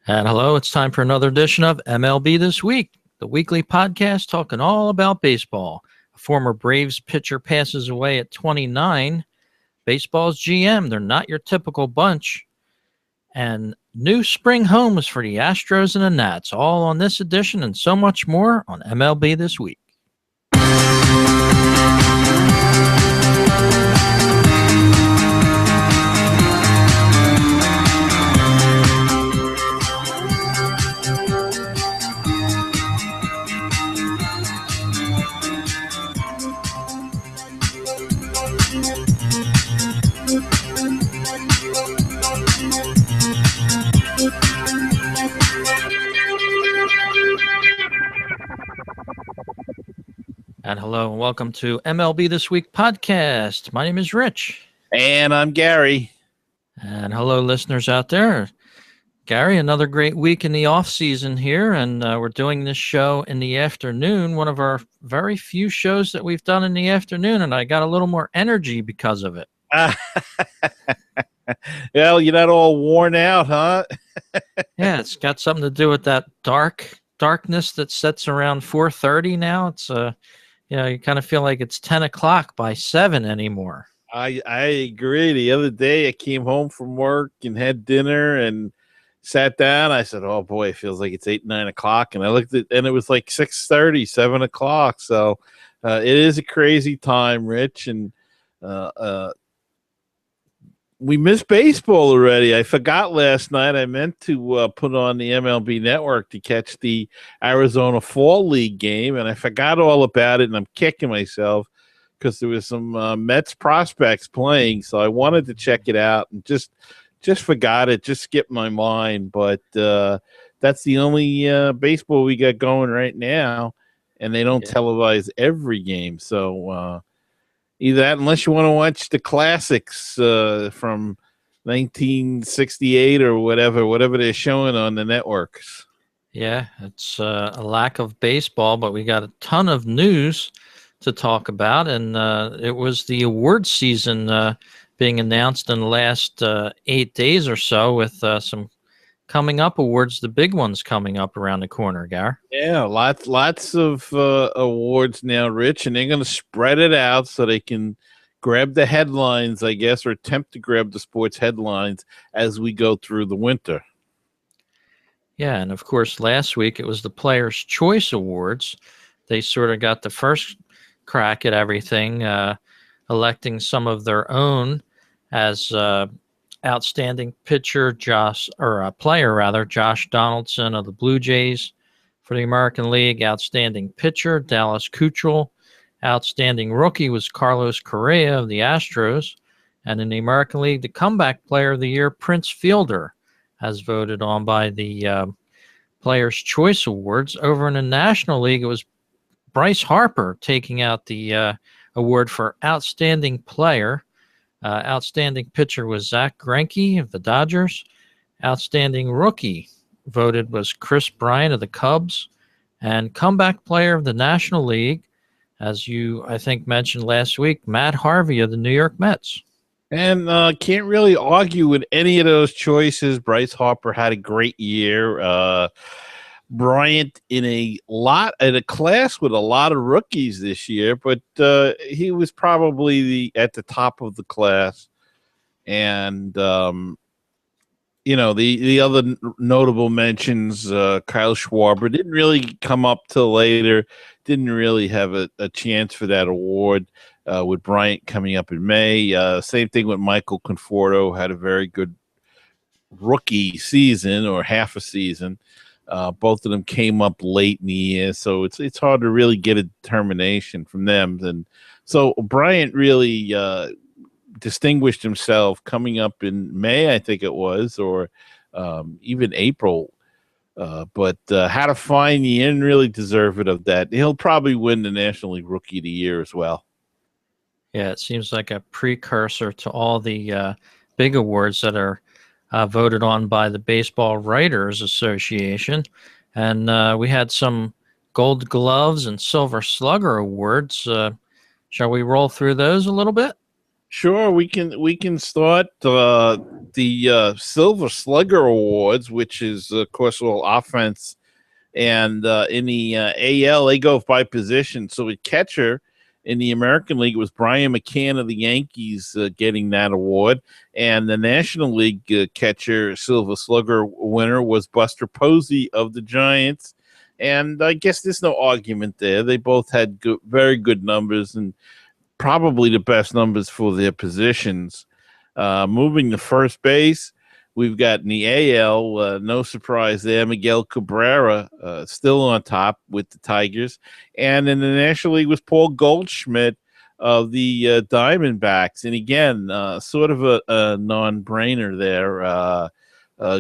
And hello, it's time for another edition of MLB This Week, the weekly podcast talking all about baseball. A former Braves pitcher passes away at 29. Baseball's GM, they're not your typical bunch. And new spring homes for the Astros and the Nats, all on this edition and so much more on MLB This Week. And hello and welcome to MLB This Week podcast. My name is Rich. And I'm Gary. And hello, listeners out there. Gary, another great week in the off season here, and we're doing this show in the afternoon, one of our very few shows that we've done in the afternoon, and I got a little more energy because of it. Well, you're not all worn out, huh? Yeah, it's got something to do with that darkness that sets around 4:30 now. It's you kind of feel like it's 10 o'clock by 7 anymore. I agree. The other day I came home from work and had dinner and sat down. I said, oh boy, it feels like it's 8, 9 o'clock. And I looked at and it was like 6:30, 7 o'clock. So it is a crazy time, Rich. And we missed baseball already. I forgot last night. I meant to put on the MLB Network to catch the Arizona Fall League game, and I forgot all about it, and I'm kicking myself because there was some Mets prospects playing, so I wanted to check it out and just forgot it, just skipped my mind. But that's the only baseball we got going right now, and they don't televise every game, so either that, unless you want to watch the classics from 1968 or whatever they're showing on the networks. Yeah, it's a lack of baseball, but we got a ton of news to talk about, and it was the award season being announced in the last 8 days or so with some coming up awards, the big ones coming up around the corner, Gar. Yeah, lots of awards now, Rich, and they're going to spread it out so they can grab the headlines, I guess, or attempt to grab the sports headlines as we go through the winter. Yeah, and of course, last week it was the Players' Choice Awards. They sort of got the first crack at everything, electing some of their own as outstanding pitcher player Josh Donaldson of the Blue Jays. For the American League, outstanding pitcher Dallas Keuchel. Outstanding rookie was Carlos Correa of the Astros. And in the American League, the comeback player of the year, Prince Fielder, as voted on by the Players' Choice Awards. Over in the National League, it was Bryce Harper taking out the award for outstanding player. Outstanding pitcher was Zach Greinke of the Dodgers. Outstanding rookie voted was Chris Bryant of the Cubs. And comeback player of the National League, as you, I think, mentioned last week, Matt Harvey of the New York Mets. And can't really argue with any of those choices. Bryce Harper had a great year. Bryant in a class with a lot of rookies this year, but he was probably at the top of the class. And the other notable mentions, Kyle Schwarber didn't really come up till later, didn't really have a chance for that award. With Bryant coming up in May, same thing with Michael Conforto, had a very good rookie season or half a season. Both of them came up late in the year, so it's hard to really get a determination from them. And so Bryant really distinguished himself coming up in May, I think it was, or even April. But had a fine year and really deserve it of that. He'll probably win the National League Rookie of the Year as well. Yeah, it seems like a precursor to all the big awards that are voted on by the Baseball Writers Association. And we had some Gold Gloves and Silver Slugger awards. Shall we roll through those a little bit? Sure, we can start the Silver Slugger Awards, which is of course all offense, and in the AL they go by position. So at catcher in the American League it was Brian McCann of the Yankees getting that award, and the National League catcher Silver Slugger winner was Buster Posey of the Giants. And I guess there's no argument there. They both had very good numbers, and probably the best numbers for their positions. Moving to first base, we've got in the AL, no surprise there, Miguel Cabrera still on top with the Tigers. And in the National League was Paul Goldschmidt of the Diamondbacks. And again, sort of a non-brainer there.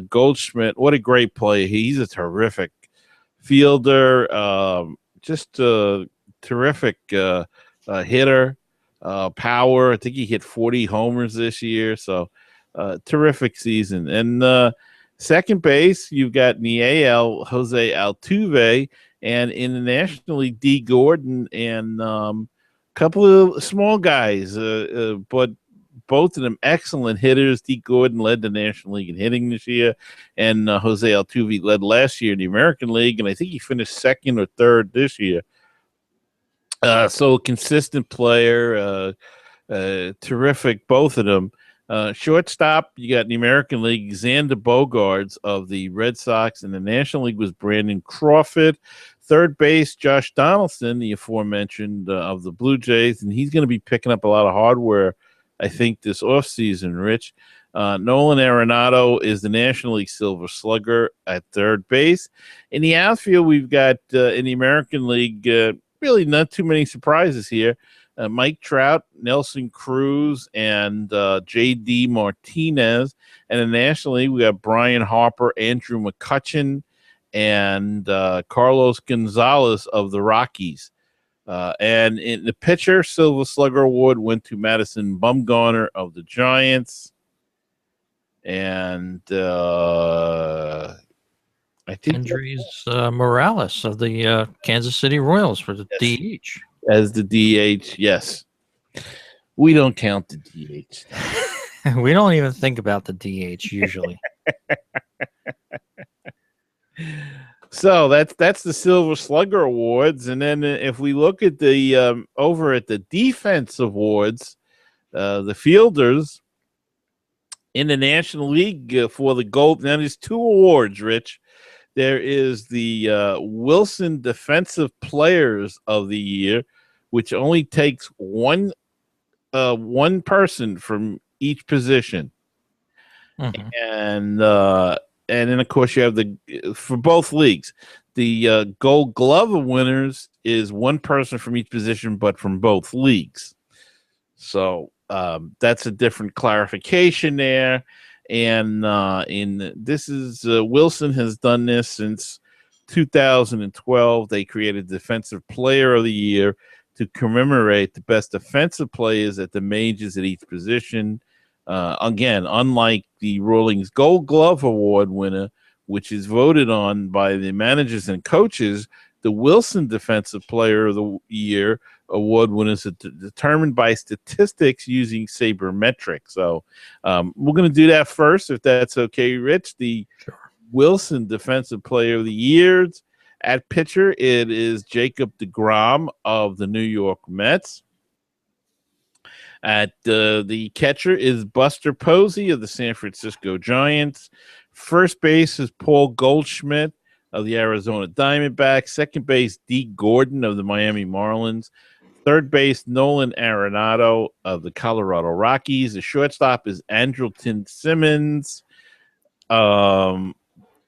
Goldschmidt, what a great player. He's a terrific fielder, just a terrific hitter. Power. I think he hit 40 homers this year. So terrific season. And second base, you've got in the AL, Jose Altuve, and in the National League, D. Gordon, and a couple of small guys, but both of them excellent hitters. D. Gordon led the National League in hitting this year, and Jose Altuve led last year in the American League, and I think he finished second or third this year. So a consistent player, terrific, both of them. Shortstop, you got in the American League, Xander Bogaerts of the Red Sox, and the National League was Brandon Crawford. Third base, Josh Donaldson, the aforementioned of the Blue Jays, and he's going to be picking up a lot of hardware, I think, this offseason, Rich. Nolan Arenado is the National League Silver Slugger at third base. In the outfield, we've got in the American League, really not too many surprises here. Mike Trout, Nelson Cruz, and J.D. Martinez. And in the National League, we got Brian Harper, Andrew McCutchen, and Carlos Gonzalez of the Rockies. And in the pitcher, Silver Slugger Award went to Madison Bumgarner of the Giants. And I think Andres Morales of the Kansas City Royals for the DH. As the DH, yes. We don't count the DH. We don't even think about the DH usually. So that's the Silver Slugger Awards, and then if we look at the over at the Defense Awards, the fielders in the National League for the gold. Now there's two awards, Rich. There is the Wilson Defensive Players of the Year, which only takes one person from each position, and then of course you have for both leagues, the Gold Glove winners is one person from each position, but from both leagues. So that's a different clarification there. And Wilson has done this since 2012. They created Defensive Player of the Year to commemorate the best defensive players at the majors at each position. Again, unlike the Rawlings Gold Glove Award winner, which is voted on by the managers and coaches, the Wilson Defensive Player of the Year award winners are determined by statistics using sabermetrics. So we're going to do that first, if that's okay, Rich. The Wilson Defensive Player of the Year at pitcher, it is Jacob deGrom of the New York Mets. At the catcher is Buster Posey of the San Francisco Giants. First base is Paul Goldschmidt of the Arizona Diamondbacks. Second base, D. Gordon of the Miami Marlins. Third base, Nolan Arenado of the Colorado Rockies. The shortstop is Andrelton Simmons,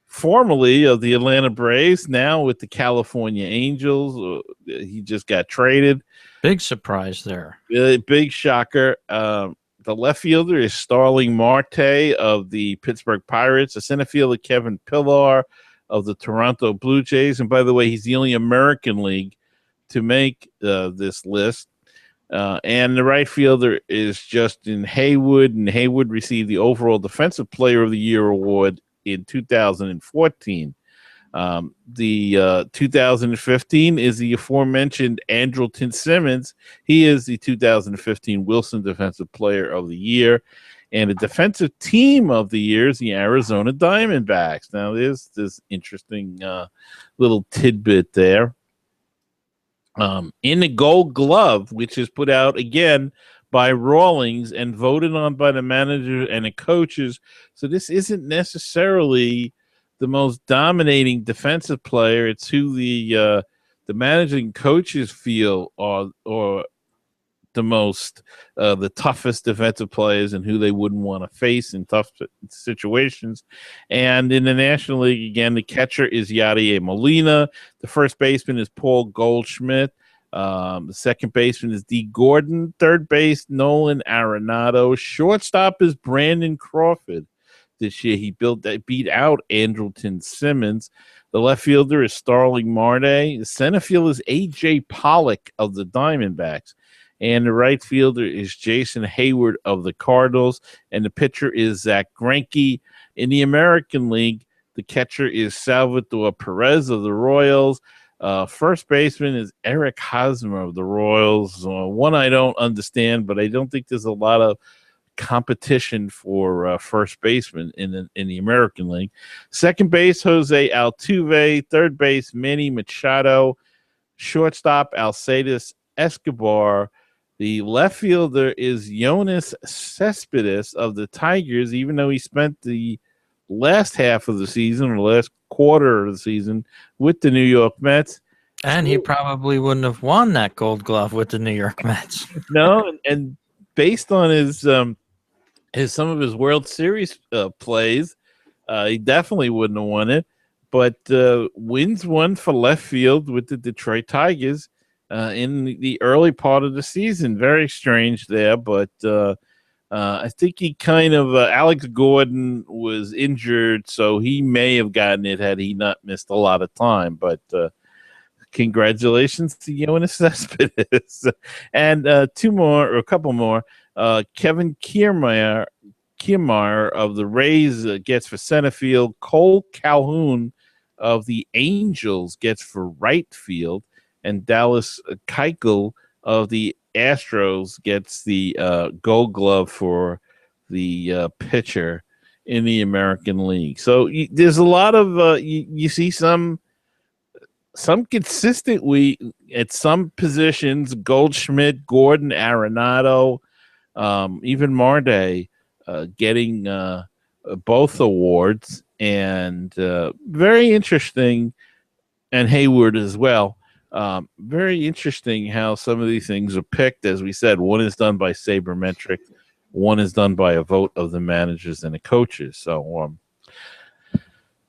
formerly of the Atlanta Braves, now with the California Angels. He just got traded. Big surprise there. Big shocker. The left fielder is Starling Marte of the Pittsburgh Pirates. The center fielder, Kevin Pillar of the Toronto Blue Jays. And by the way, he's the only American League to make this list. And the right fielder is Justin Haywood, and Haywood received the overall Defensive Player of the Year award in 2014. The 2015 is the aforementioned Andrelton Simmons. He is the 2015 Wilson Defensive Player of the Year. And the Defensive Team of the Year is the Arizona Diamondbacks. Now, there's this interesting little tidbit there. In the Gold Glove, which is put out again by Rawlings and voted on by the manager and the coaches. So this isn't necessarily the most dominating defensive player. It's who the managing coaches feel or the toughest defensive players and who they wouldn't want to face in tough situations. And in the National League, again, the catcher is Yadier Molina. The first baseman is Paul Goldschmidt. The second baseman is D. Gordon. Third base, Nolan Arenado. Shortstop is Brandon Crawford. This year, he beat out Andrelton Simmons. The left fielder is Starling Marte. The center field is A.J. Pollock of the Diamondbacks. And the right fielder is Jason Hayward of the Cardinals. And the pitcher is Zach Greinke. In the American League, the catcher is Salvador Perez of the Royals. First baseman is Eric Hosmer of the Royals. One I don't understand, but I don't think there's a lot of competition for first baseman in the American League. Second base, Jose Altuve. Third base, Manny Machado. Shortstop, Alcides Escobar. The left fielder is Yoenis Cespedes of the Tigers, even though he spent the last half of the season or last quarter of the season with the New York Mets. And he probably wouldn't have won that Gold Glove with the New York Mets. No, and based on his some of his World Series plays, he definitely wouldn't have won it. But wins one for left field with the Detroit Tigers in the early part of the season. Very strange there, but I think he kind of Alex Gordon was injured, so he may have gotten it had he not missed a lot of time. But congratulations to Yoenis Cespedes. And a couple more. Kevin Kiermaier of the Rays gets for center field. Cole Calhoun of the Angels gets for right field. And Dallas Keuchel of the Astros gets the Gold Glove for the pitcher in the American League. So there's a lot of you see some consistently at some positions: Goldschmidt, Gordon, Arenado, even Marte getting both awards, and very interesting, and Hayward as well. Very interesting how some of these things are picked. As we said, one is done by sabermetric, one is done by a vote of the managers and the coaches. So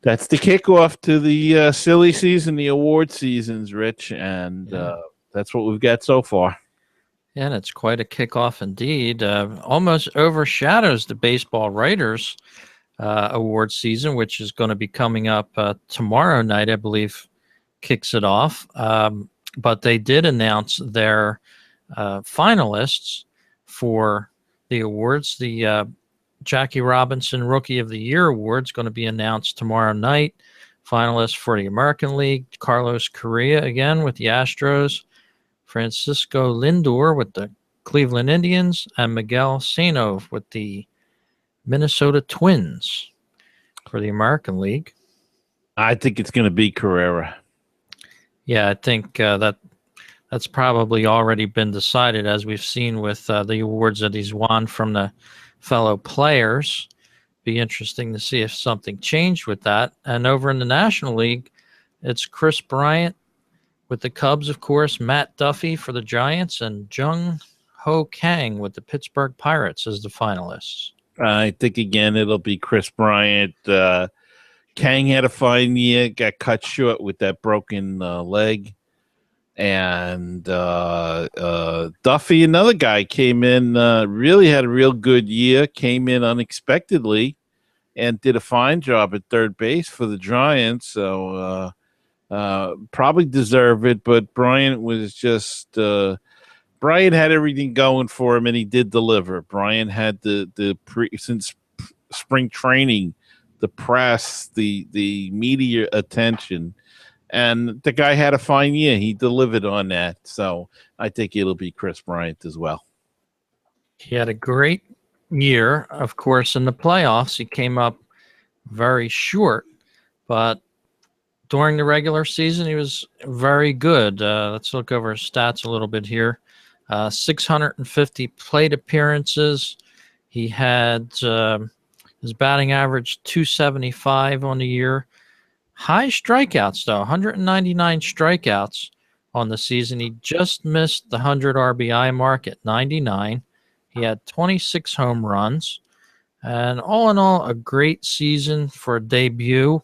that's the kickoff to the silly season, the award seasons, Rich, and that's what we've got so far. Yeah, and it's quite a kickoff indeed. Almost overshadows the Baseball Writers award season, which is going to be coming up tomorrow night, I believe. Kicks it off, but they did announce their finalists for the awards. The Jackie Robinson Rookie of the Year award is going to be announced tomorrow night. Finalists for the American League: Carlos Correa again with the Astros, Francisco Lindor with the Cleveland Indians, and Miguel Sano with the Minnesota Twins for the American League. I think it's going to be Carrera. Yeah, I think that's probably already been decided, as we've seen with the awards that he's won from the fellow players. Be interesting to see if something changed with that. And over in the National League, it's Chris Bryant with the Cubs, of course, Matt Duffy for the Giants, and Jung Ho Kang with the Pittsburgh Pirates as the finalists. I think, again, it'll be Chris Bryant. Kang had a fine year, got cut short with that broken leg. And Duffy, another guy, came in, really had a real good year, came in unexpectedly and did a fine job at third base for the Giants. So probably deserve it, but Bryant was just Bryant had everything going for him, and he did deliver. Bryant had since spring training the press, the media attention. And the guy had a fine year. He delivered on that. So I think it'll be Chris Bryant as well. He had a great year. Of course, in the playoffs, he came up very short, but during the regular season, he was very good. Let's look over his stats a little bit here. 650 plate appearances. He had his batting average 275 on the year. High strikeouts, though, 199 strikeouts on the season. He just missed the 100 RBI mark at 99. He had 26 home runs. And all in all, a great season for a debut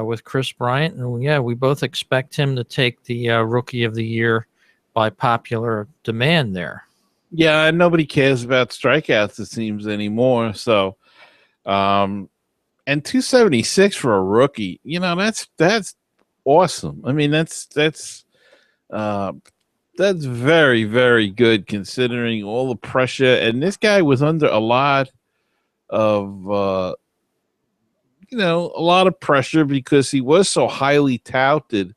with Chris Bryant. And yeah, we both expect him to take the Rookie of the Year by popular demand there. Yeah, and nobody cares about strikeouts, it seems, anymore. So, and 276 for a rookie, that's awesome. I mean, that's very, very good considering all the pressure. And this guy was under a lot of a lot of pressure because he was so highly touted.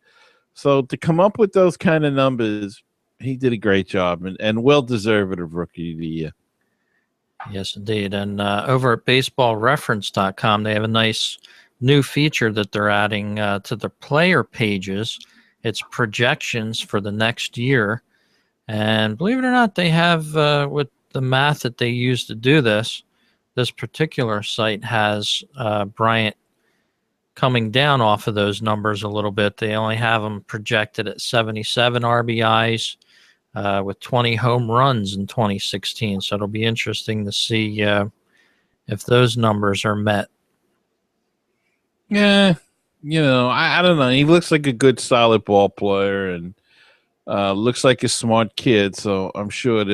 So to come up with those kind of numbers, he did a great job and well deserved of Rookie of the Year. Yes, indeed. And over at baseballreference.com, they have a nice new feature that they're adding to the player pages. It's projections for the next year. And believe it or not, they have, with the math that they use to do this particular site has Bryant coming down off of those numbers a little bit. They only have him projected at 77 RBIs with 20 home runs in 2016. So it'll be interesting to see if those numbers are met. Yeah, I don't know. He looks like a good, solid ball player and looks like a smart kid. So I'm sure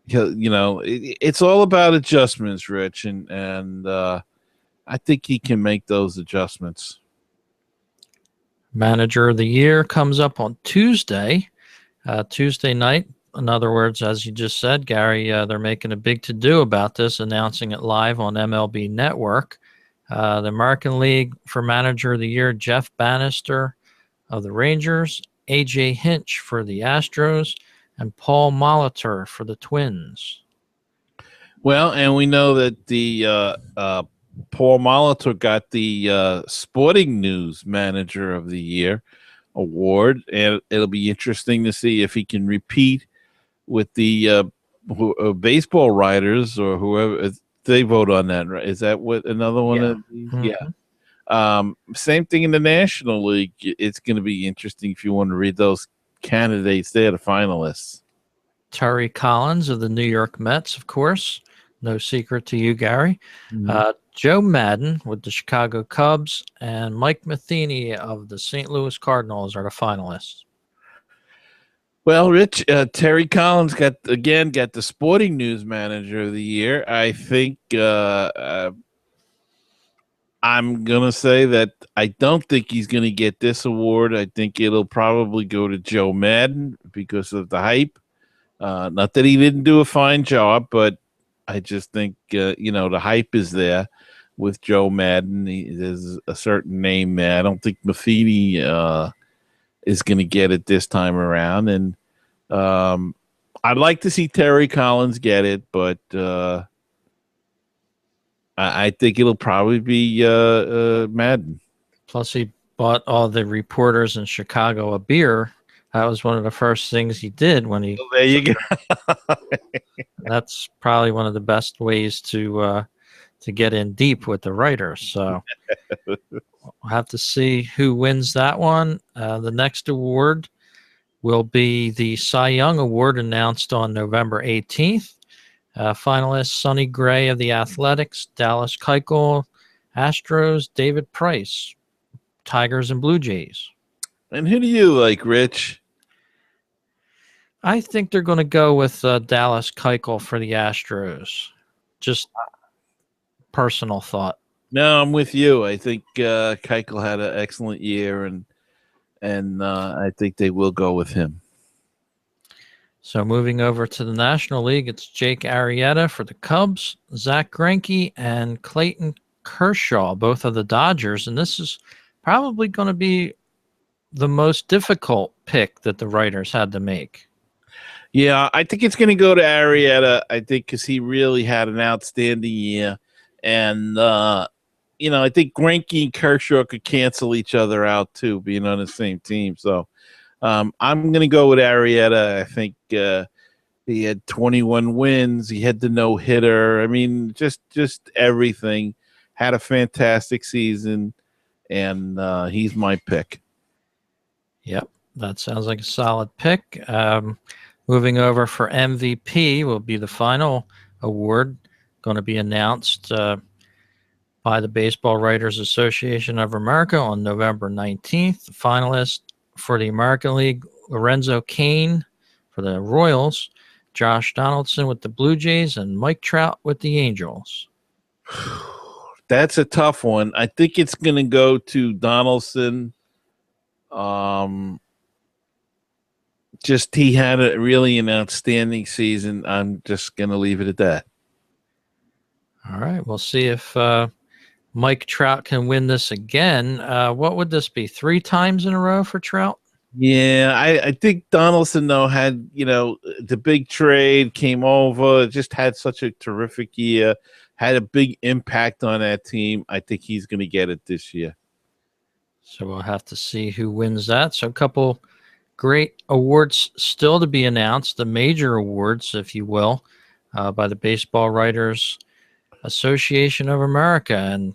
it's all about adjustments, Rich, and I think he can make those adjustments. Manager of the Year comes up on Tuesday night. In other words, as you just said, Gary, they're making a big to-do about this, announcing it live on MLB Network. The American League for Manager of the Year, Jeff Bannister of the Rangers, A.J. Hinch for the Astros, and Paul Molitor for the Twins. Well, and we know that the Paul Molitor got the Sporting News Manager of the Year award, and it'll be interesting to see if he can repeat with the baseball writers or whoever they vote on that. Right? Is that what another one? Yeah. Of these? Yeah. Same thing in the National League. It's going to be interesting if you want to read those candidates there, the finalists. Terry Collins of the New York Mets, of course. No secret to you, Gary. Mm-hmm. Joe Madden with the Chicago Cubs and Mike Matheny of the St. Louis Cardinals are the finalists. Well, Rich, Terry Collins got the Sporting News Manager of the Year. I think I'm going to say that I don't think he's going to get this award. I think it'll probably go to Joe Madden because of the hype. Not that he didn't do a fine job, but I just think, the hype is there with Joe Madden. There's a certain name there. I don't think Matheny is going to get it this time around. And I'd like to see Terry Collins get it, but I think it'll probably be Madden. Plus, he bought all the reporters in Chicago a beer. That was one of the first things he did when he. Well, there you go. That's probably one of the best ways to get in deep with the writers. So we'll have to see who wins that one. The next award will be the Cy Young Award, announced on November 18th. Finalists: Sonny Gray of the Athletics, Dallas Keuchel, Astros, David Price, Tigers and Blue Jays. And who do you like, Rich? I think they're going to go with Dallas Keuchel for the Astros. Just personal thought. No, I'm with you. I think Keuchel had an excellent year, and I think they will go with him. So moving over to the National League, it's Jake Arrieta for the Cubs, Zach Greinke, and Clayton Kershaw, both of the Dodgers, and this is probably going to be the most difficult pick that the writers had to make. Yeah, I think it's going to go to Arrieta. I think because he really had an outstanding year, and I think Greinke and Kershaw could cancel each other out too, being on the same team. So I'm going to go with Arrieta. I think he had 21 wins. He had the no hitter. I mean, just everything. Had a fantastic season, and he's my pick. Yep, that sounds like a solid pick. Moving over for MVP will be the final award, going to be announced by the Baseball Writers Association of America on November 19th. The finalists for the American League: Lorenzo Cain for the Royals, Josh Donaldson with the Blue Jays, and Mike Trout with the Angels. That's a tough one. I think it's going to go to Donaldson. Just he had an outstanding season. I'm just going to leave it at that. All right, we'll see if Mike Trout can win this again. What would this be? 3 times in a row for Trout? Yeah, I think Donaldson, though, had, the big trade, came over, just had such a terrific year, had a big impact on that team. I think he's going to get it this year. So we'll have to see who wins that. So a couple great awards still to be announced, the major awards, if you will, by the Baseball Writers Association of America. And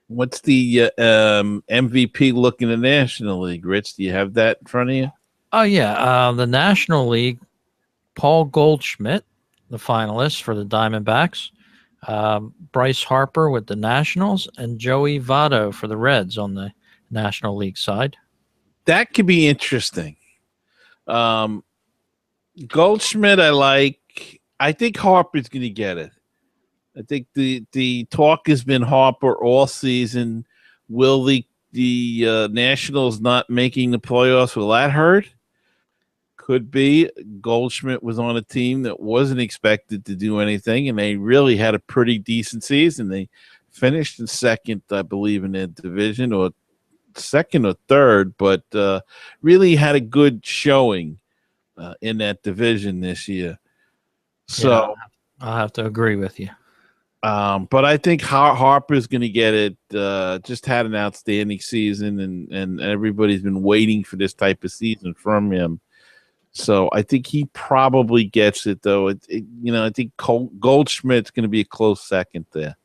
what's the MVP look in the National League, Rich? Do you have that in front of you? Oh, yeah. The National League, Paul Goldschmidt, the finalist for the Diamondbacks, Bryce Harper with the Nationals, and Joey Votto for the Reds on the National League side. That could be interesting. Goldschmidt, I like. I think Harper's going to get it. I think the talk has been Harper all season. Will the Nationals not making the playoffs, will that hurt? Could be. Goldschmidt was on a team that wasn't expected to do anything, and they really had a pretty decent season. They finished in second, I believe, in their division, or second or third, but really had a good showing in that division this year. So yeah, I'll have to agree with you. But I think Harper's going to get it. Just had an outstanding season, and everybody's been waiting for this type of season from him. So I think he probably gets it, though. I think Goldschmidt's going to be a close second there.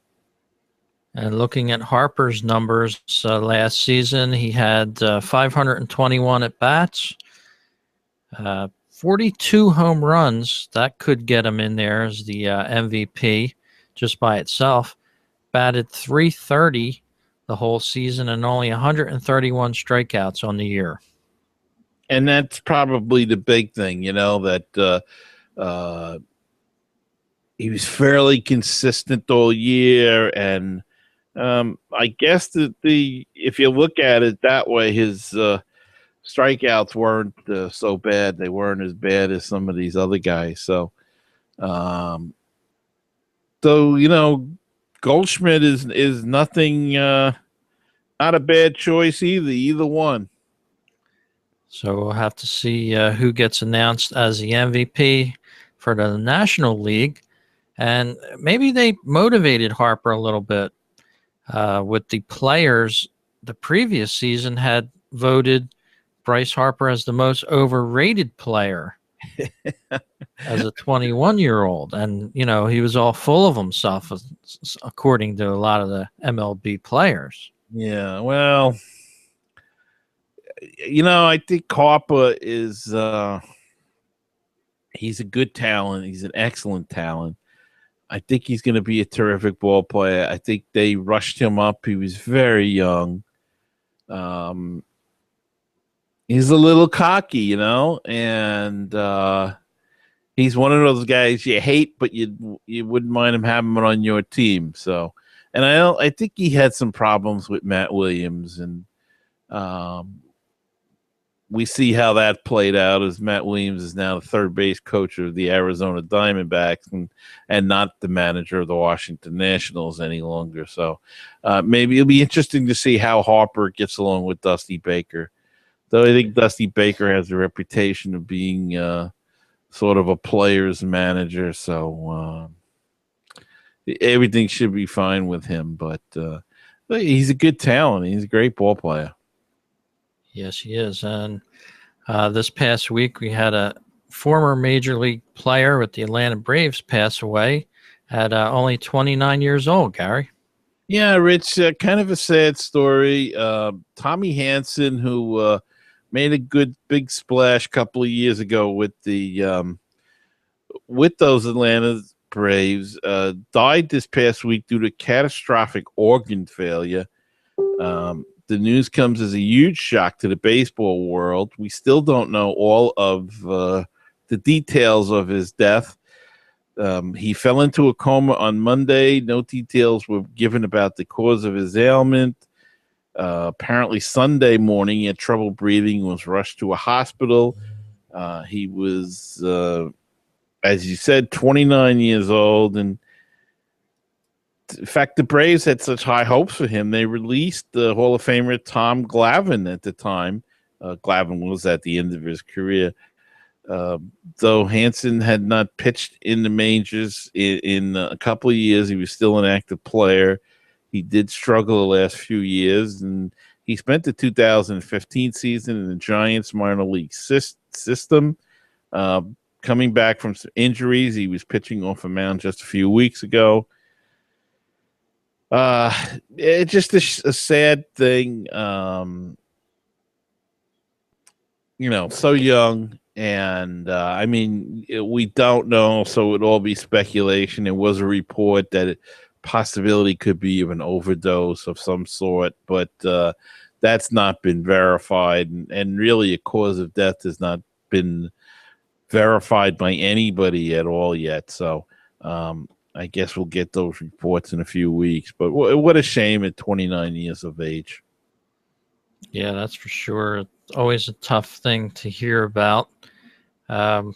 And looking at Harper's numbers last season, he had 521 at bats, 42 home runs. That could get him in there as the MVP just by itself. Batted .330 the whole season and only 131 strikeouts on the year. And that's probably the big thing, that he was fairly consistent all year. And I guess that if you look at it that way, his strikeouts weren't so bad. They weren't as bad as some of these other guys. So, Goldschmidt is nothing, not a bad choice either one. So we'll have to see who gets announced as the MVP for the National League. And maybe they motivated Harper a little bit with the players. The previous season had voted Bryce Harper as the most overrated player as a 21-year-old. And, he was all full of himself, according to a lot of the MLB players. Yeah, well, I think Harper is he's a good talent. He's an excellent talent. I think he's going to be a terrific ball player. I think they rushed him up. He was very young. He's a little cocky, and he's one of those guys you hate, but you wouldn't mind him having it on your team. So, and I think he had some problems with Matt Williams, and we see how that played out as Matt Williams is now the third base coach of the Arizona Diamondbacks and not the manager of the Washington Nationals any longer. So maybe it'll be interesting to see how Harper gets along with Dusty Baker. Though I think Dusty Baker has a reputation of being sort of a player's manager. So everything should be fine with him. But he's a good talent. He's a great ball player. Yes, he is. And this past week, we had a former Major League player with the Atlanta Braves pass away at only 29 years old, Gary. Yeah, Rich, kind of a sad story. Tommy Hanson, who made a good big splash a couple of years ago with those Atlanta Braves, died this past week due to catastrophic organ failure. The news comes as a huge shock to the baseball world. We still don't know all of the details of his death. He fell into a coma on Monday. No details were given about the cause of his ailment. Apparently, Sunday morning, he had trouble breathing, was rushed to a hospital. He was, as you said, 29 years old. And in fact, the Braves had such high hopes for him. They released the Hall of Famer Tom Glavine at the time. Glavine was at the end of his career. Though Hanson had not pitched in the majors in a couple of years, he was still an active player. He did struggle the last few years, and he spent the 2015 season in the Giants minor league system. Coming back from some injuries, he was pitching off a mound just a few weeks ago. It's just a sad thing. So young. And I mean, we don't know, so it would all be speculation. There was a report that possibility could be of an overdose of some sort, but that's not been verified. And really, a cause of death has not been verified by anybody at all yet. So I guess we'll get those reports in a few weeks. But what a shame at 29 years of age. Yeah, that's for sure. It's always a tough thing to hear about. And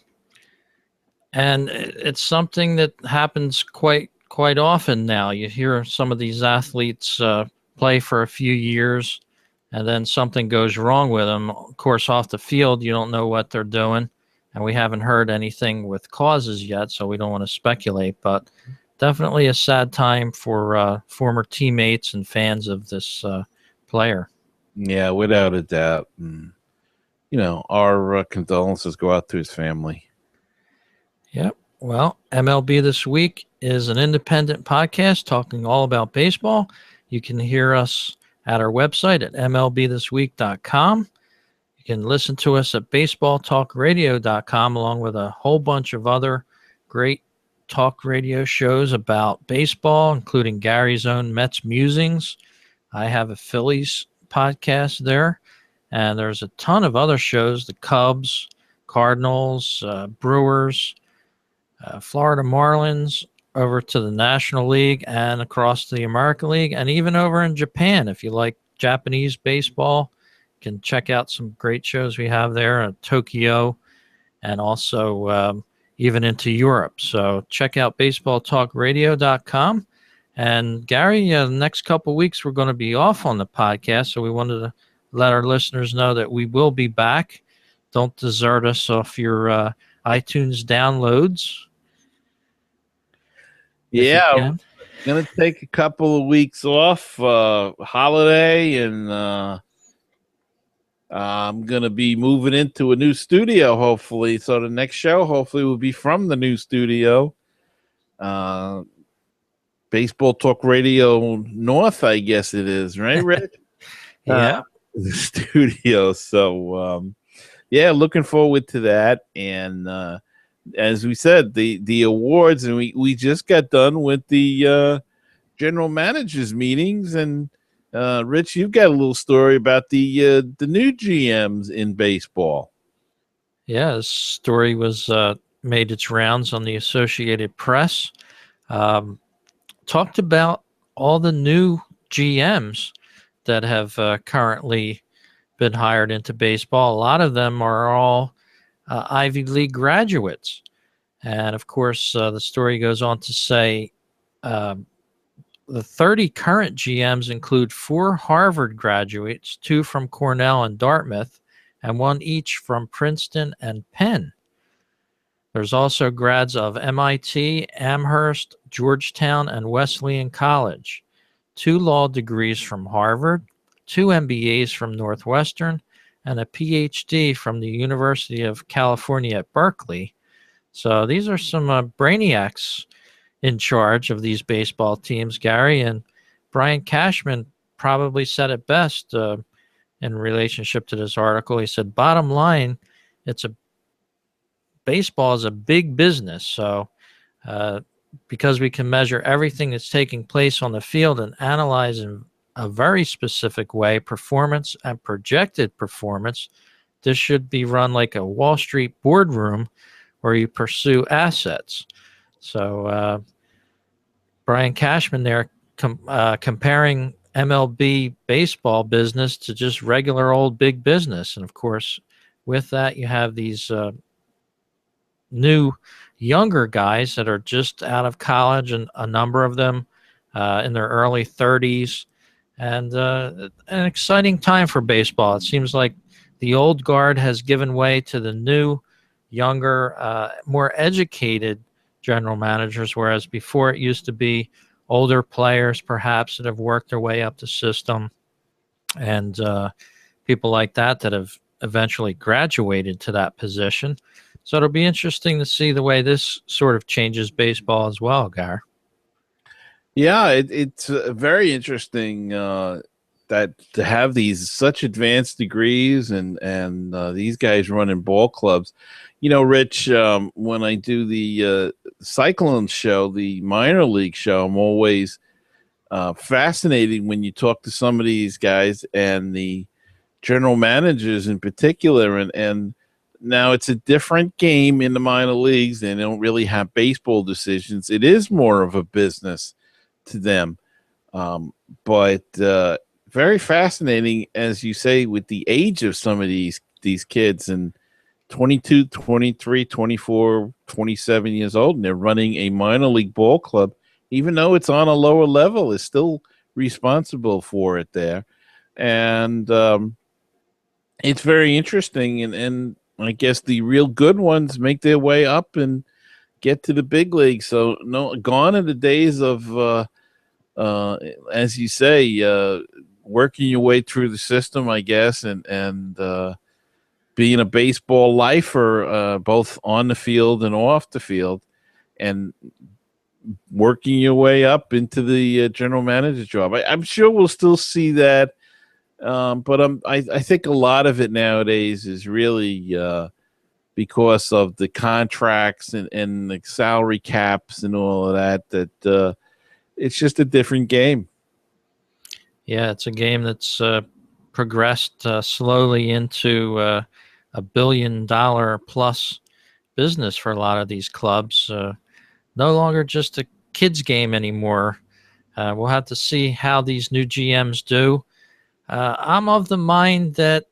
it's something that happens quite often now. You hear some of these athletes play for a few years, and then something goes wrong with them. Of course, off the field, you don't know what they're doing, and we haven't heard anything with causes yet, so we don't want to speculate. But definitely a sad time for former teammates and fans of this player. Yeah, without a doubt. Our condolences go out to his family. Yep. Well, MLB This Week is an independent podcast talking all about baseball. You can hear us at our website at MLBThisWeek.com. You can listen to us at BaseballTalkRadio.com, along with a whole bunch of other great talk radio shows about baseball, including Gary's own Mets Musings. I have a Phillies podcast there. And there's a ton of other shows, the Cubs, Cardinals, Brewers, Florida Marlins, over to the National League and across the American League, and even over in Japan. If you like Japanese baseball, you can check out some great shows we have there in Tokyo and also even into Europe. So check out BaseballTalkRadio.com. And Gary, the next couple of weeks, we're going to be off on the podcast, so we wanted to let our listeners know that we will be back. Don't desert us off your iTunes downloads. Yeah, I'm going to take a couple of weeks off, holiday, and I'm going to be moving into a new studio, hopefully. So the next show, hopefully, will be from the new studio. Baseball Talk Radio North, I guess it is, right, Rick? Yeah. The studio. So looking forward to that. And as we said, the awards, and we just got done with the general managers meetings. And Rich, you've got a little story about the new GMs in baseball. Yeah, this story was made its rounds on the Associated Press. Talked about all the new GMs that have currently been hired into baseball. A lot of them are all Ivy League graduates. And of course, the story goes on to say the 30 current GMs include 4 Harvard graduates, 2 from Cornell and Dartmouth, and 1 each from Princeton and Penn. There's also grads of MIT, Amherst, Georgetown, and Wesleyan College, 2 law degrees from Harvard, 2 MBAs from Northwestern, and a PhD from the University of California at Berkeley. So these are some brainiacs in charge of these baseball teams, Gary. And Brian Cashman probably said it best in relationship to this article. He said, bottom line, baseball is a big business. So because we can measure everything that's taking place on the field and analyze in a very specific way performance and projected performance, this should be run like a Wall Street boardroom where you pursue assets. So Brian Cashman there comparing MLB baseball business to just regular old big business. And of course, with that, you have these new younger guys that are just out of college, and a number of them in their early 30s. And an exciting time for baseball. It seems like the old guard has given way to the new, younger, more educated general managers, whereas before it used to be older players perhaps that have worked their way up the system, and people like that have eventually graduated to that position. So it'll be interesting to see the way this sort of changes baseball as well, Gar. Yeah, it's very interesting that to have these such advanced degrees and these guys running ball clubs. You know, Rich, when I do the Cyclone show, the minor league show, I'm always fascinated when you talk to some of these guys and the general managers in particular. And now it's a different game in the minor leagues. They don't really have baseball decisions. It is more of a business to them. But very fascinating, as you say, with the age of some of these kids, and 22, 23, 24, 27 years old, and they're running a minor league ball club, even though it's on a lower level, is still responsible for it there. And it's very interesting. And I guess the real good ones make their way up and get to the big league. So gone are the days of, as you say, working your way through the system, I guess, and being a baseball lifer, both on the field and off the field, and working your way up into the general manager job. I'm sure we'll still see that, but I think a lot of it nowadays is really because of the contracts and the salary caps and all of that, it's just a different game. Yeah, it's a game that's progressed slowly into $1 billion plus business for a lot of these clubs. No longer just a kids game anymore. We'll have to see how these new GMs do. I'm of the mind that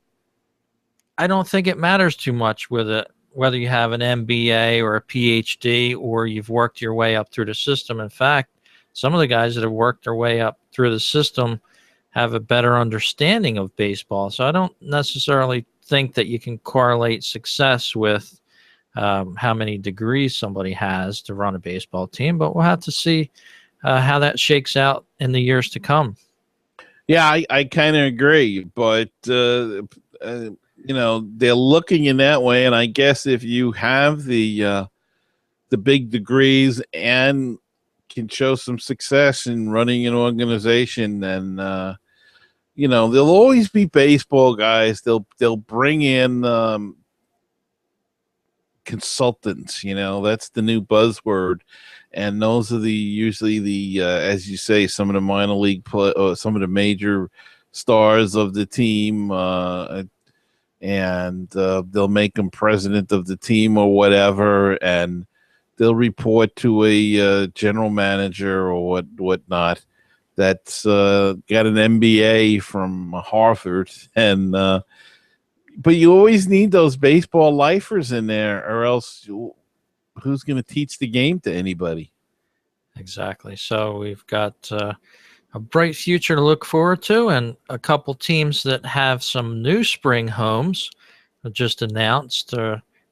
I don't think it matters too much with it, whether you have an MBA or a PhD or you've worked your way up through the system. In fact, some of the guys that have worked their way up through the system have a better understanding of baseball. So I don't necessarily think that you can correlate success with how many degrees somebody has to run a baseball team, but we'll have to see how that shakes out in the years to come. Yeah, I kind of agree, but they're looking in that way, and I guess if you have the big degrees and can show some success in running an organization, then there'll always be baseball guys. They'll bring in consultants. That's the new buzzword, and those are usually the as you say, some of the minor league some of the major stars of the team, and they'll make them president of the team or whatever, and they'll report to a general manager or whatnot. that's got an MBA from Harvard, and but you always need those baseball lifers in there, or else who's going to teach the game to anybody? Exactly. So we've got a bright future to look forward to, and a couple teams that have some new spring homes just announced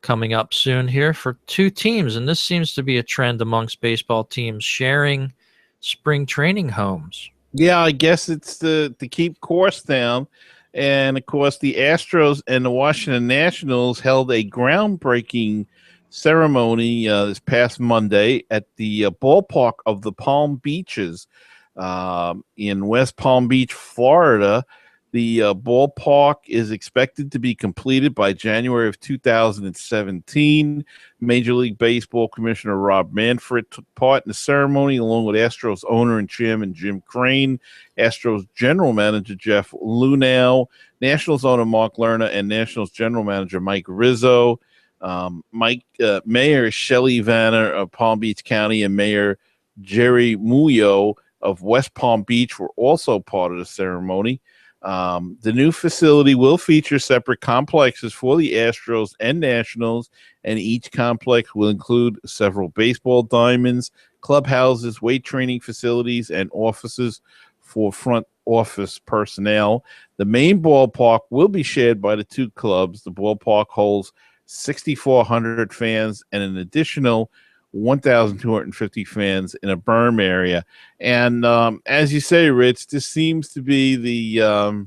coming up soon here for two teams. And this seems to be a trend amongst baseball teams sharing spring training homes. Yeah, I guess it's to keep course down. And of course, the Astros and the Washington Nationals held a groundbreaking ceremony this past Monday at the ballpark of the Palm Beaches in West Palm Beach, Florida. The ballpark is expected to be completed by January of 2017. Major League Baseball Commissioner Rob Manfred took part in the ceremony along with Astros owner and chairman Jim Crane, Astros general manager Jeff Luhnow, Nationals owner Mark Lerner, and Nationals general manager Mike Rizzo. Mayor Shelley Vanner of Palm Beach County and Mayor Jerry Muyo of West Palm Beach were also part of the ceremony. The new facility will feature separate complexes for the Astros and Nationals, and each complex will include several baseball diamonds, clubhouses, weight training facilities, and offices for front office personnel. The main ballpark will be shared by the two clubs. The ballpark holds 6,400 fans and an additional 1,250 fans in a berm area. And as you say, Rich, this seems to be the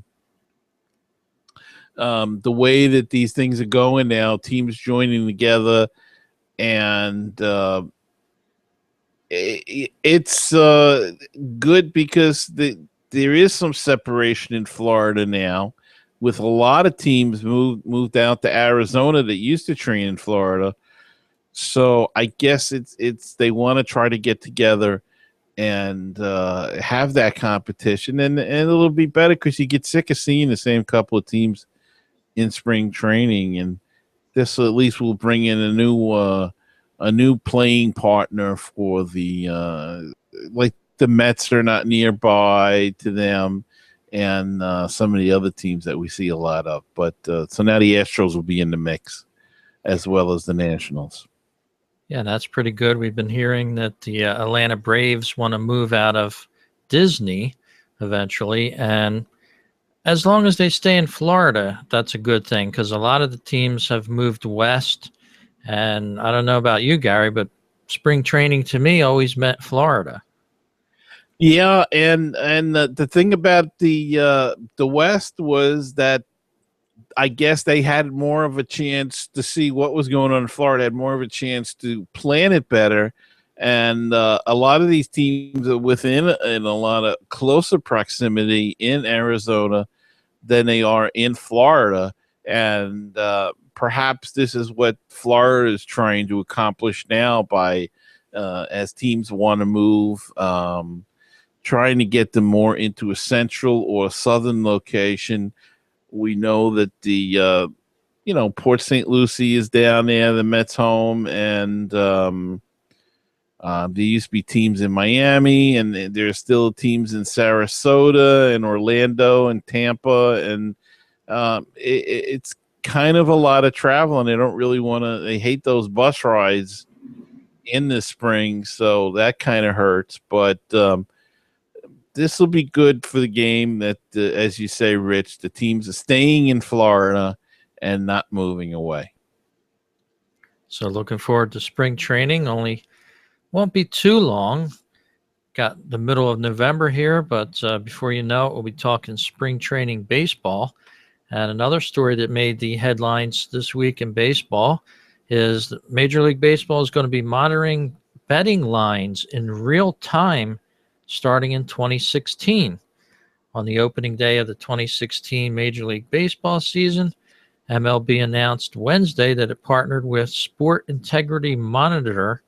way that these things are going now. Teams joining together, and it's good because there is some separation in Florida now, with a lot of teams moved out to Arizona that used to train in Florida. So I guess it's they want to try to get together and have that competition, and it'll be better because you get sick of seeing the same couple of teams in spring training, and this at least will bring in a new playing partner for the like the Mets are not nearby to them, and some of the other teams that we see a lot of. But so now the Astros will be in the mix as well as the Nationals. Yeah, that's pretty good. We've been hearing that the Atlanta Braves want to move out of Disney eventually. And as long as they stay in Florida, that's a good thing, because a lot of the teams have moved west. And I don't know about you, Gary, but spring training to me always meant Florida. Yeah, and the thing about the West was that I guess they had more of a chance to see what was going on in Florida, had more of a chance to plan it better. And a lot of these teams are within in a lot of closer proximity in Arizona than they are in Florida. And perhaps this is what Florida is trying to accomplish now by, as teams want to move, trying to get them more into a central or southern location. We know that the Port St. Lucie is down there, the Mets home, and there used to be teams in Miami, and there's still teams in Sarasota and Orlando and Tampa, and it's kind of a lot of travel, and they don't really want to. They hate those bus rides in the spring, so that kind of hurts. But this will be good for the game that, as you say, Rich, the teams are staying in Florida and not moving away. So looking forward to spring training. Only won't be too long. Got the middle of November here, but before you know it, we'll be talking spring training baseball. And another story that made the headlines this week in baseball is that Major League Baseball is going to be monitoring betting lines in real time starting in 2016. On the opening day of the 2016 Major League Baseball season, MLB announced Wednesday that it partnered with Sport Integrity Monitor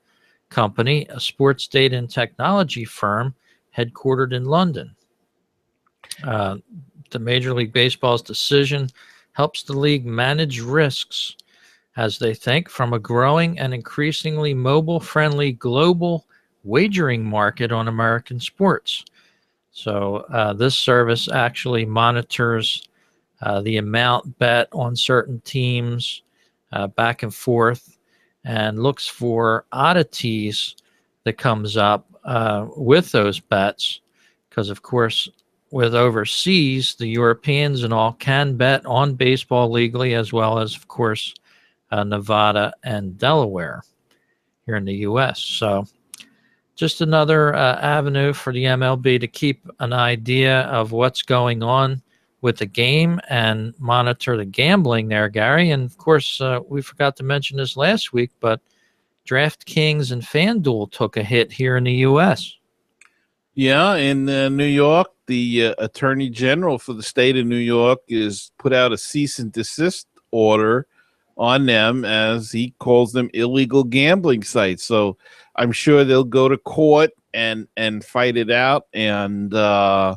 Company, a sports data and technology firm headquartered in London. The Major League Baseball's decision helps the league manage risks, as they think, from a growing and increasingly mobile-friendly global wagering market on American sports. So this service actually monitors the amount bet on certain teams back and forth, and looks for oddities that comes up with those bets. Because of course, with overseas, the Europeans and all can bet on baseball legally, as well as of course Nevada and Delaware here in the U.S. So just another avenue for the MLB to keep an idea of what's going on with the game and monitor the gambling there, Gary. And of course, we forgot to mention this last week, but DraftKings and FanDuel took a hit here in the U.S. Yeah, in New York, the Attorney General for the state of New York is put out a cease and desist order on them, as he calls them illegal gambling sites. So I'm sure they'll go to court and fight it out. And I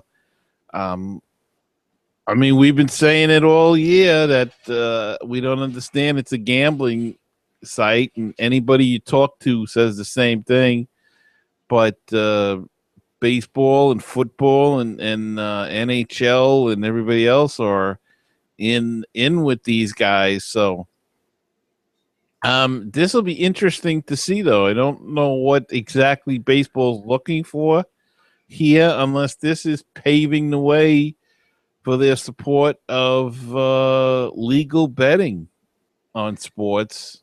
mean, we've been saying it all year that we don't understand it's a gambling site, and anybody you talk to says the same thing. But baseball and football and NHL and everybody else are in with these guys. So this will be interesting to see, though. I don't know what exactly baseball's looking for here, unless this is paving the way for their support of legal betting on sports.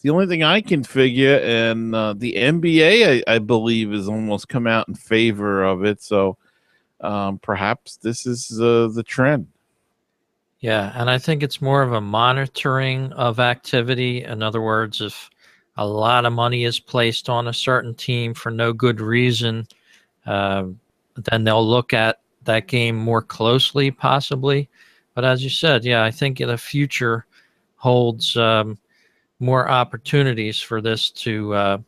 The only thing I can figure, and the NBA, I believe, has almost come out in favor of it. So perhaps this is the trend. Yeah, and I think it's more of a monitoring of activity. In other words, if a lot of money is placed on a certain team for no good reason, uh, then they'll look at that game more closely, possibly. But as you said, yeah, I think the future holds more opportunities for this to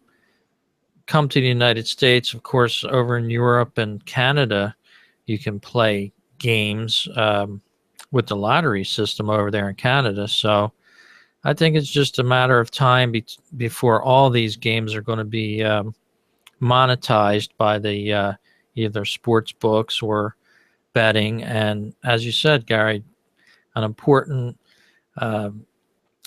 come to the United States. Of course, over in Europe and Canada, you can play games with the lottery system over there in Canada. So I think it's just a matter of time before all these games are going to be monetized by the either sports books or betting. And as you said, Gary, an important uh,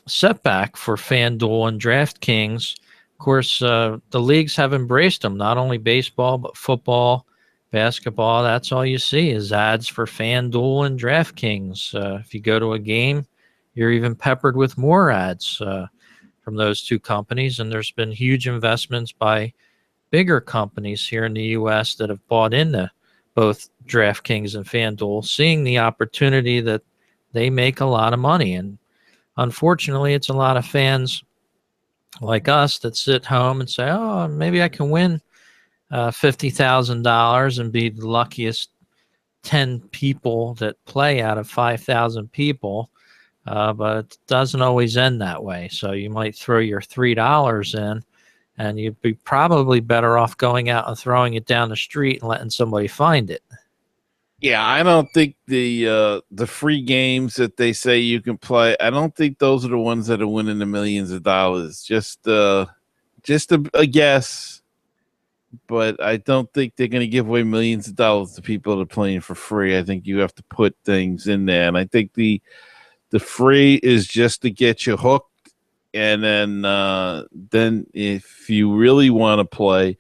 setback for FanDuel and DraftKings. Of course, the leagues have embraced them, not only baseball, but football, basketball. That's all you see is ads for FanDuel and DraftKings. If you go to a game, you're even peppered with more ads from those two companies. And there's been huge investments by bigger companies here in the U.S. that have bought into both DraftKings and FanDuel, seeing the opportunity that they make a lot of money. And unfortunately, it's a lot of fans like us that sit home and say, oh, maybe I can win $50,000 and be the luckiest 10 people that play out of 5,000 people. But it doesn't always end that way. So you might throw your $3 in, and you'd be probably better off going out and throwing it down the street and letting somebody find it. Yeah, I don't think the free games that they say you can play, I don't think those are the ones that are winning the millions of dollars. Just a guess, but I don't think they're going to give away millions of dollars to people that are playing for free. I think you have to put things in there, and I think the free is just to get you hooked, and then if you really want to play,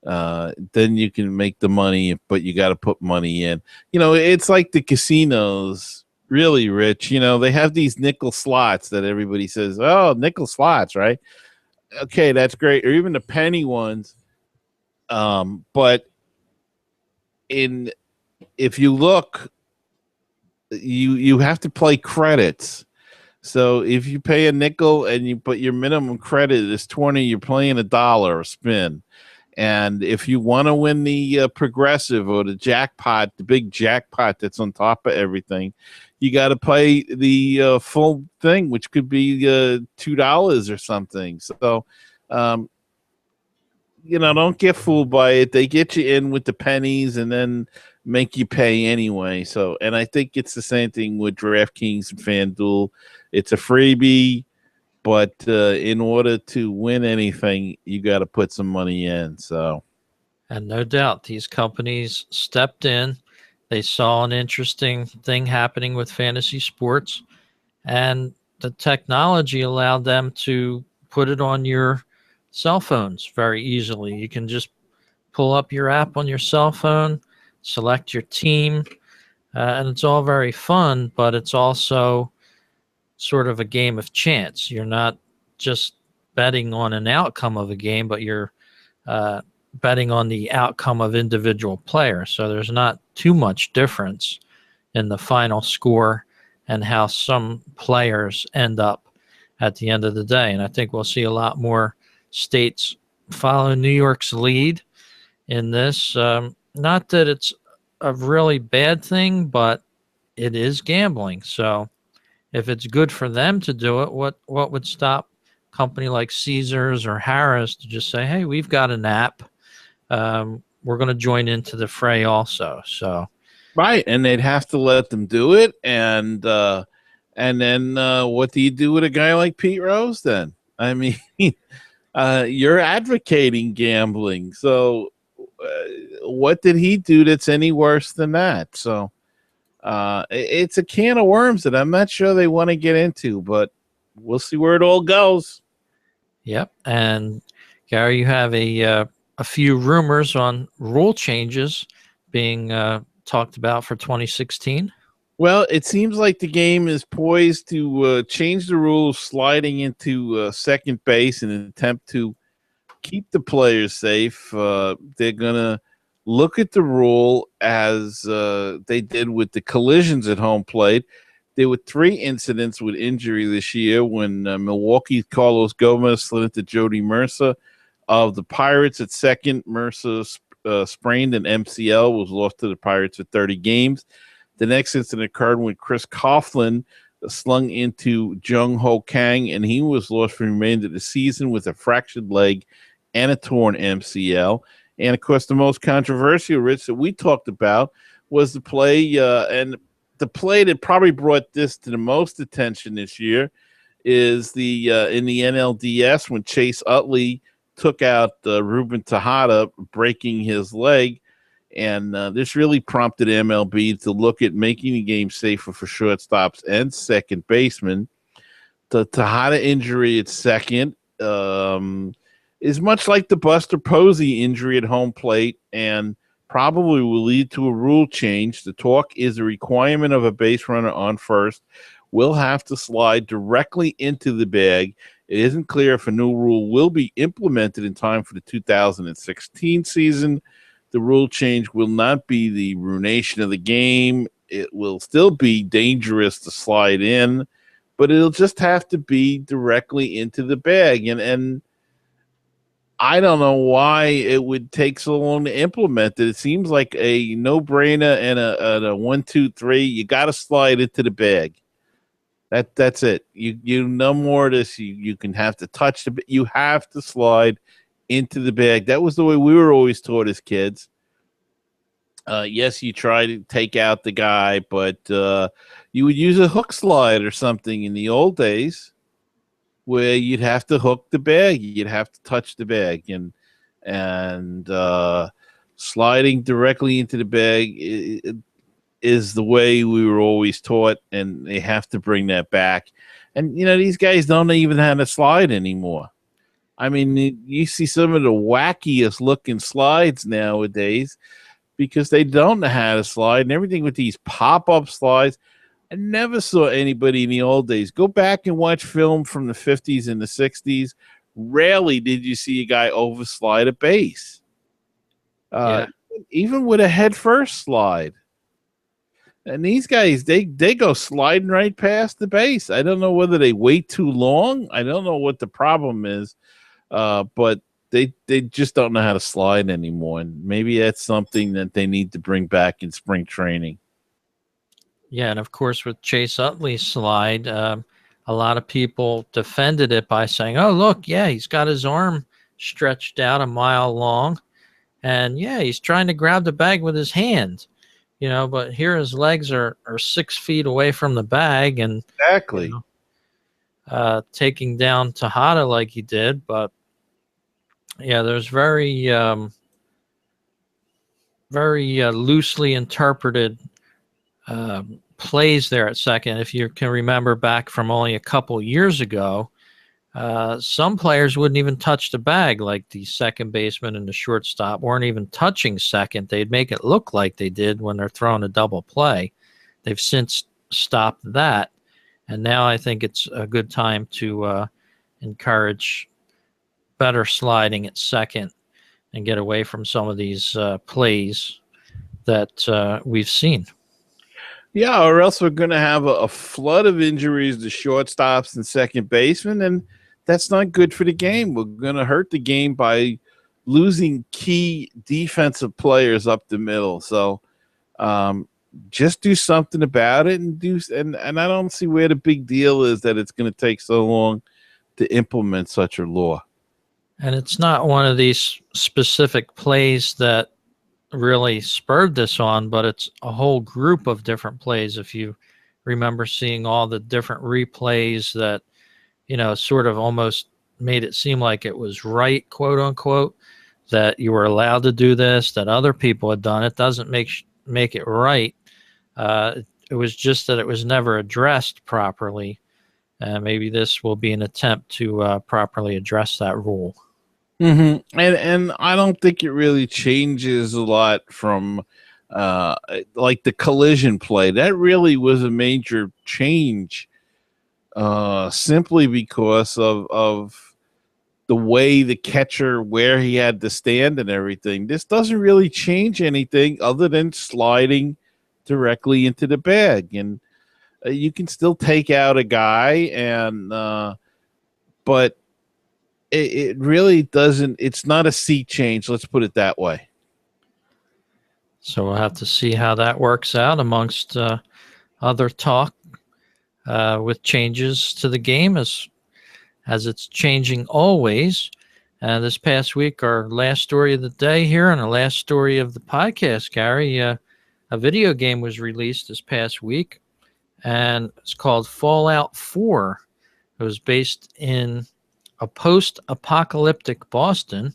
then you can make the money, but you got to put money in. You know, it's like the casinos, really, Rich. You know, they have these nickel slots that everybody says, oh, nickel slots, right? Okay, that's great. Or even the penny ones. But if you look, you have to play credits. So if you pay a nickel and you put your minimum credit is 20, you're playing $1 a spin. And if you want to win the progressive or the jackpot, the big jackpot that's on top of everything, you got to pay the full thing, which could be $2 or something. So, don't get fooled by it. They get you in with the pennies and then make you pay anyway. So, and I think it's the same thing with DraftKings and FanDuel. It's a freebie. But in order to win anything, you got to put some money in. So, And no doubt these companies stepped in. They saw an interesting thing happening with fantasy sports, and the technology allowed them to put it on your cell phones very easily. You can just pull up your app on your cell phone, select your team, and it's all very fun, but it's also sort of a game of chance. You're not just betting on an outcome of a game, but you're uh, betting on the outcome of individual players. So there's not too much difference in the final score and how some players end up at the end of the day. And I think we'll see a lot more states follow New York's lead in this. Not that it's a really bad thing, but it is gambling. So if it's good for them to do it, what would stop a company like Caesars or Harris to just say, "Hey, we've got an app. We're going to join into the fray also." So Right, and they'd have to let them do it, and then what do you do with a guy like Pete Rose? Then I mean, you're advocating gambling, so what did he do that's any worse than that? So it's a can of worms that I'm not sure they want to get into, but we'll see where it all goes. yep. And Gary, you have a few rumors on rule changes being talked about for 2016. Well, it seems like the game is poised to change the rules, sliding into second base in an attempt to keep the players safe. They're going to look at the rule as they did with the collisions at home plate. There were 3 incidents with injury this year when Milwaukee's Carlos Gomez slid into Jody Mercer. Of the Pirates at second, Mercer sprained an MCL, was lost to the Pirates for 30 games. The next incident occurred when Chris Coughlin slung into Jung Ho Kang, and he was lost for the remainder of the season with a fractured leg and a torn MCL. And of course, the most controversial, Rich, that we talked about was the play, and the play that probably brought this to the most attention this year is the in the NLDS when Chase Utley took out Ruben Tejada, breaking his leg. And this really prompted MLB to look at making the game safer for shortstops and second basemen. The Tejada injury at second is much like the Buster Posey injury at home plate and probably will lead to a rule change. The talk is a requirement of a base runner on first will have to slide directly into the bag. It isn't clear if a new rule will be implemented in time for the 2016 season. The rule change will not be the ruination of the game. It will still be dangerous to slide in, but it'll just have to be directly into the bag. And I don't know why it would take so long to implement it. It seems like a no-brainer and a 1, 2, 3. You got to slide into the bag. That's it. You no more of this. You can have to touch the. You have to slide into the bag. That was the way we were always taught as kids. Yes, you try to take out the guy, but you would use a hook slide or something in the old days, where you'd have to hook the bag. You'd have to touch the bag, and sliding directly into the bag is the way we were always taught, and they have to bring that back. And these guys don't even know how to slide anymore. I mean, you see some of the wackiest looking slides nowadays because they don't know how to slide, and everything with these pop-up slides. I never saw anybody in the old days. Go back and watch film from the 50s and the 60s. Rarely did you see a guy overslide a base. Yeah. Even with a head first slide. And these guys, they go sliding right past the base. I don't know whether they wait too long. I don't know what the problem is, but they just don't know how to slide anymore. And maybe that's something that they need to bring back in spring training. Yeah, and of course with Chase Utley's slide, a lot of people defended it by saying, "Oh, look, yeah, he's got his arm stretched out a mile long, and yeah, he's trying to grab the bag with his hand, but here his legs are 6 feet away from the bag, and Exactly. taking down Tejada like he did." But yeah, there's very very loosely interpreted plays there at second. If you can remember back from only a couple years ago, some players wouldn't even touch the bag, like the second baseman and the shortstop weren't even touching second. They'd make it look like they did when they're throwing a double play. They've since stopped that, and now I think it's a good time to encourage better sliding at second and get away from some of these plays that we've seen. Yeah, or else we're going to have a flood of injuries to shortstops and second basemen, and that's not good for the game. We're going to hurt the game by losing key defensive players up the middle. So just do something about it, and I don't see where the big deal is that it's going to take so long to implement such a law. And it's not one of these specific plays that really spurred this on, but it's a whole group of different plays. If you remember seeing all the different replays that, sort of almost made it seem like it was right, quote unquote, that you were allowed to do this, that other people had done it, doesn't make it right. It was just that it was never addressed properly. Maybe this will be an attempt to properly address that rule. Mm-hmm. And I don't think it really changes a lot from like the collision play. That really was a major change simply because of the way the catcher, where he had to stand and everything. This doesn't really change anything other than sliding directly into the bag. And you can still take out a guy, and but it really doesn't. It's not a seat change. Let's put it that way. So we'll have to see how that works out amongst other talk with changes to the game as it's changing always. This past week, our last story of the day here and our last story of the podcast, Gary, a video game was released this past week, and it's called Fallout 4. It was based in a post-apocalyptic Boston,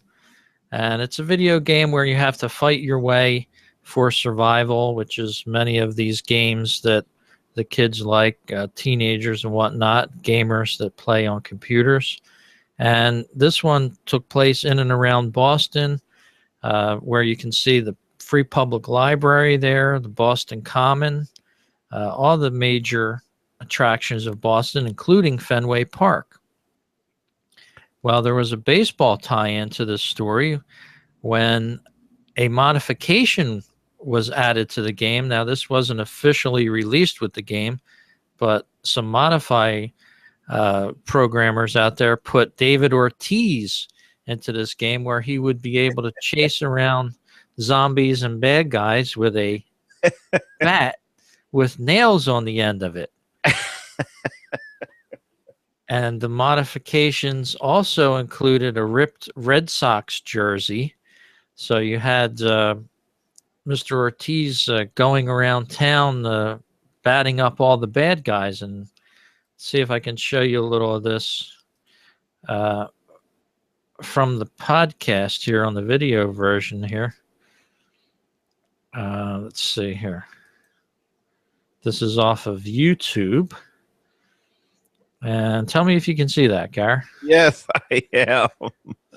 and it's a video game where you have to fight your way for survival, which is many of these games that the kids like, teenagers and whatnot, gamers that play on computers. And this one took place in and around Boston, where you can see the Free Public Library there, the Boston Common, all the major attractions of Boston, including Fenway Park. Well, there was a baseball tie-in to this story when a modification was added to the game. Now, this wasn't officially released with the game, but some programmers out there put David Ortiz into this game where he would be able to chase around zombies and bad guys with a bat with nails on the end of it. And the modifications also included a ripped Red Sox jersey. So you had Mr. Ortiz going around town batting up all the bad guys. And see if I can show you a little of this from the podcast here on the video version here. Let's see here. This is off of YouTube. And tell me if you can see that, Gar. Yes, I am.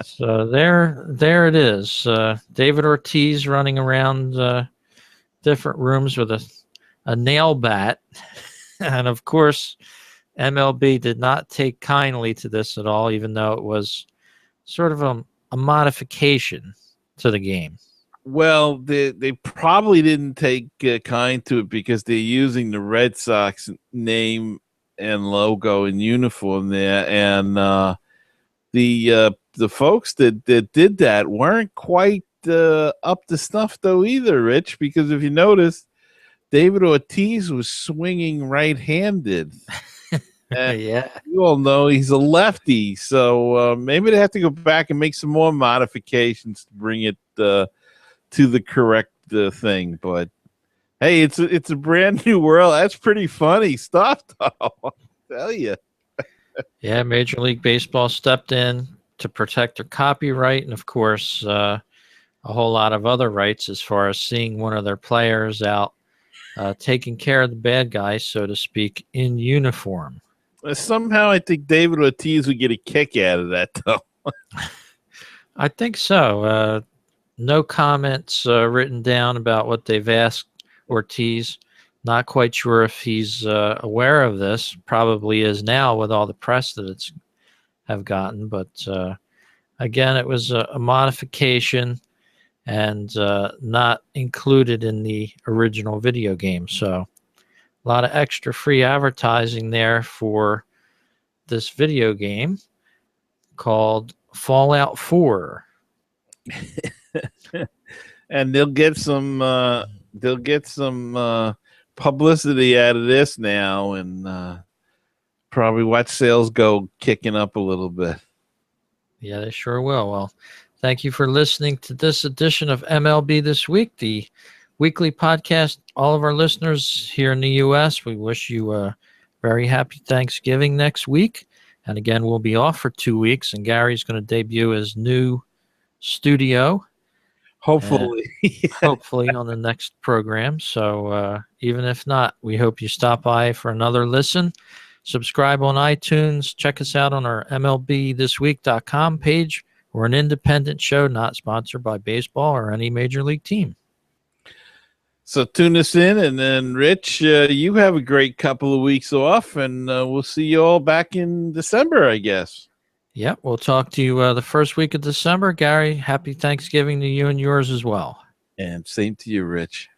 So there it is. David Ortiz running around different rooms with a nail bat. And of course, MLB did not take kindly to this at all, even though it was sort of a modification to the game. Well, they probably didn't take kind to it because they're using the Red Sox name and logo and uniform there, and the folks that did that weren't quite up to snuff though either, Rich, because if you notice, David Ortiz was swinging right-handed. Yeah, you all know he's a lefty, so maybe they have to go back and make some more modifications to bring it to the correct thing. But hey, it's a brand new world. That's pretty funny stuff, though. I'll tell you. Yeah, Major League Baseball stepped in to protect their copyright, and of course, a a whole lot of other rights as far as seeing one of their players out taking care of the bad guy, so to speak, in uniform. Somehow I think David Ortiz would get a kick out of that, though. I think so. No comments written down about what they've asked Ortiz. Not quite sure if he's aware of this. Probably is now with all the press that it's have gotten. But again, it was a modification and not included in the original video game. So a lot of extra free advertising there for this video game called Fallout 4. And they'll get some publicity out of this now, and probably watch sales go kicking up a little bit. Yeah, they sure will. Well, thank you for listening to this edition of MLB This Week, the weekly podcast. All of our listeners here in the U.S., we wish you a very happy Thanksgiving next week. And again, we'll be off for 2 weeks, and Gary's going to debut his new studio. Hopefully. Hopefully on the next program. So even if not, we hope you stop by for another listen. Subscribe on iTunes. Check us out on our MLBThisWeek.com page. We're an independent show, not sponsored by baseball or any major league team. So tune us in, and then Rich, you have a great couple of weeks off, and we'll see you all back in December, I guess. Yep, we'll talk to you the first week of December. Gary, happy Thanksgiving to you and yours as well. And same to you, Rich.